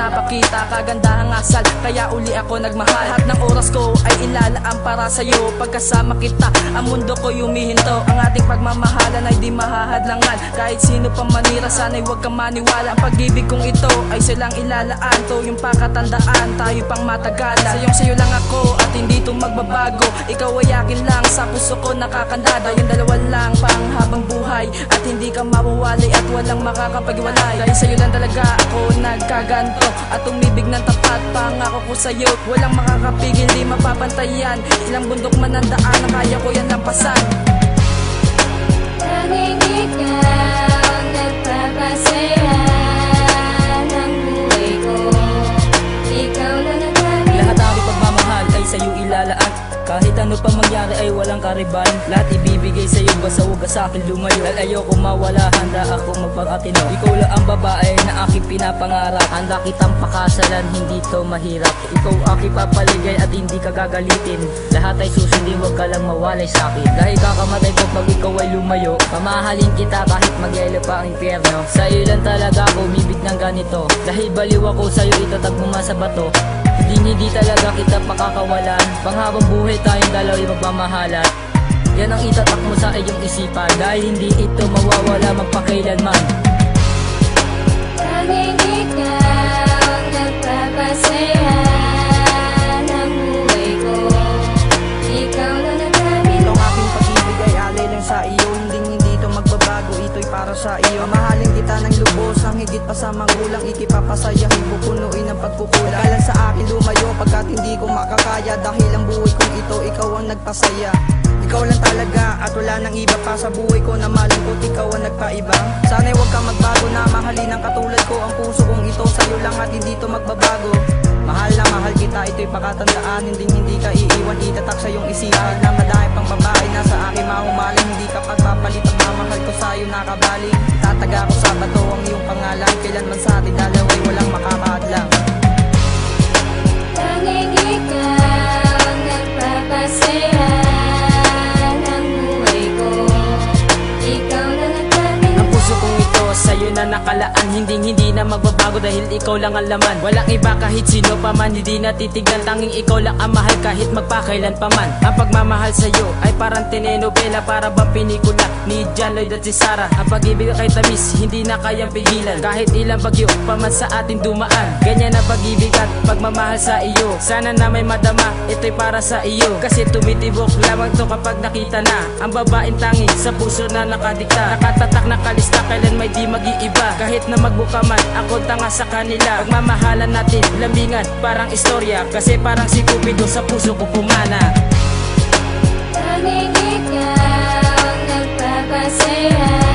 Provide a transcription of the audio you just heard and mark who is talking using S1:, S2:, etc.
S1: ipapakita kagandahang asal, kaya uli ako nagmahal. Lahat ng oras ko ay ilalaan para sa'yo. Pagkasama kita, ang mundo ko yumihinto. Ang ating pagmamahalan ay di mahahadlangan. Kahit sino pa manira, sana'y huwag kang maniwala. Ang pag-ibig kong ito ay silang ilalaan. To yung pakatandaan, tayo pang matagalan. Sayo lang ako at hindi ito magbabago. Ikaw ay akin lang, sa puso ko nakakandada. Yung dalawa lang pang habang buhay, at hindi ka mawawali at walang makakapaghiwalay. Dahil sa'yo lang talaga ako nagkaganto, at umibig ng tapat. Pangako ko sa'yo, walang makakapigil, di mapapantayan. Ilang bundok man ang daan, kaya ko yan lampasan.
S2: Tanging ikaw nagpapasaya ng buhay ko. Ikaw lang ang aking
S3: Lahat aking pagmamahal ay sa'yo ilalaan. Kahit ano pa mangyari ay walang kariban. Lahat ibibigay sa'yo, basta huwag ka sa'kin lumayo. Dahil ayoko mawala, handa ako magpakatino. Ikaw lang ang babae na aking pinapangarap. Handa kitang pakasalan, hindi to mahirap. Ikaw aking papaligay at hindi ka gagalitin. Lahat ay susundin, huwag ka lang mawalay sa'kin. Dahil kakamatay ko pag ikaw ay lumayo. Pamahalin kita kahit magyelo pa ang impyerno. Sa'yo lang talaga ako umibig ng ganito. Dahil baliw ako sa'yo, itatag mo man sa bato. Hindi talaga kita pakakawalan. Panghabang buhay tayong dalaw'y magmamahalan. Yan ang itatak mo sa iyong isipan, dahil hindi ito mawawala magpakailanman.
S2: tanging ikaw nagpapasaya ng buhay ko. Ikaw lang ang aking
S4: Itong aking pag-ibig ay alay lang sa iyo. Hindi ito magbabago, ito'y para sa iyo. Mamahalin kita ng lubos, ang higit pa sa magulang. Ikipapasayahin, pupunuin ang pagkukulang. Kalan sa akin lumayo, pagkat hindi ko makakaya. Dahil ang buhay kong ito, ikaw ang nagpasaya. Ikaw lang talaga at wala nang iba pa sa buhay ko na malungkot. Ikaw ang nagpaiba. Sana'y huwag kang magbago na mahalin ang katulad ko. Ang puso kong ito sa'yo lang at hindi ito magbabago. Mahal na mahal kita, ito'y pakatandaan. Hindi ka iiwan, itatak sa iyong isipan. Na madami pang babae na sa akin mahumaling. Hindi ka pagpapalit ang mamahal ko sa'yo nakabaling. Tataga ko sa bato ang iyong pangalan. Kailanman sa atin dalawa'y walang makakaadlang.
S2: tanging ikaw nagpapasaya ng buhay ko. Ikaw lang ang aking
S1: Ang puso kong ito sa'yo na nakalaan. Hindi na magbabago dahil ikaw lang ang laman. Walang iba kahit sino pa man, hindi na titignan. Tanging ikaw lang ang mahal kahit magpakailan pa man. Ang pagmamahal sa'yo ay parang telenovela, para ba pelikula ni John Lloyd at si Sarah. Ang pag-ibig kay tamis, hindi na kayang pigilan. Kahit ilang bagyo pa man sa atin dumaan. Ganyan ang pag-ibig at pagmamahal sa iyo. Sana na may madama, ito'y para sa iyo. Kasi tumitibok lamang to kapag nakita na ang babaeng tangi sa puso na nakadikta. Nakatatak na kalista, kailan may di mag-iiba. Kahit na magbuka man, ako tanga sa kanila. Pagmamahalan natin, lambingan, parang istorya. Kasi parang si Cupido sa puso ko pumana.
S2: tanging ikaw nagpapasaya